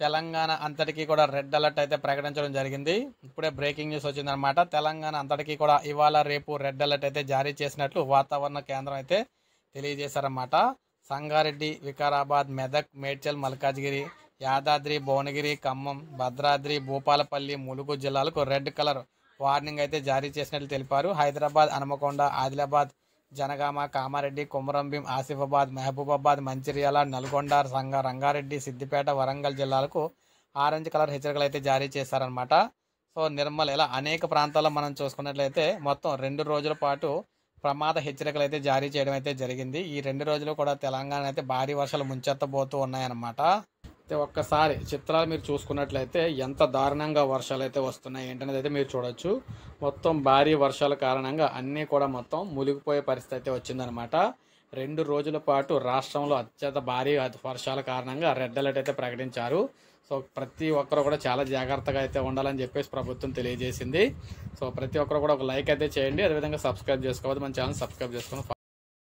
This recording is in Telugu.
తెలంగాణ అంతటికి కూడా రెడ్ అలర్ట్ అయితే ప్రకటించడం జరిగింది. ఇప్పుడే బ్రేకింగ్ న్యూస్ వచ్చిందనమాట. తెలంగాణ అంతటికి కూడా ఇవాళ రేపు రెడ్ అలర్ట్ అయితే జారీ చేసినట్లు వాతావరణ కేంద్రం అయితే తెలియజేశారన్నమాట. సంగారెడ్డి, వికారాబాద్, మెదక్, మేడ్చల్, మల్కాజ్గిరి, యాదాద్రి, భువనగిరి, ఖమ్మం, భద్రాద్రి, భూపాలపల్లి, ములుగు జిల్లాలకు రెడ్ కలర్ వార్నింగ్ అయితే జారీ చేసినట్లు తెలిపారు. హైదరాబాద్, హనుమకొండ, ఆదిలాబాద్, జనగామ, కామారెడ్డి, కొమరంభీం, ఆసిఫాబాద్, మహబూబాబాద్, మంచిర్యాల, నల్గొండ, రంగారెడ్డి, సిద్దిపేట, వరంగల్ జిల్లాలకు ఆరెంజ్ కలర్ హెచ్చరికలు అయితే జారీ చేశారనమాట. సో నిర్మల్ ఇలా అనేక ప్రాంతాల్లో మనం చూసుకున్నట్లయితే మొత్తం 2 రోజుల పాటు ప్రమాద హెచ్చరికలు అయితే జారీ చేయడం అయితే జరిగింది. ఈ 2 రోజులు కూడా తెలంగాణ అయితే భారీ వర్షాలు ముంచెత్తబోతూ ఉన్నాయన్నమాట. అయితే ఒక్కసారి చిత్రాలు మీరు చూసుకున్నట్లయితే ఎంత దారుణంగా వర్షాలు అయితే వస్తున్నాయి ఏంటనేది అయితే మీరు చూడొచ్చు. మొత్తం భారీ వర్షాల కారణంగా అన్నీ కూడా మొత్తం మునిగిపోయే పరిస్థితి అయితే వచ్చిందనమాట. 2 రోజుల పాటు రాష్ట్రంలో అత్యంత భారీ వర్షాల కారణంగా రెడ్ అలర్ట్ అయితే ప్రకటించారు. సో ప్రతి ఒక్కరు కూడా చాలా జాగ్రత్తగా అయితే ఉండాలని చెప్పేసి ప్రభుత్వం తెలియజేసింది. సో ప్రతి ఒక్కరు కూడా ఒక లైక్ అయితే చేయండి, అదేవిధంగా సబ్స్క్రైబ్ చేసుకోవద్దు, మన ఛానల్ సబ్స్క్రైబ్ చేసుకుని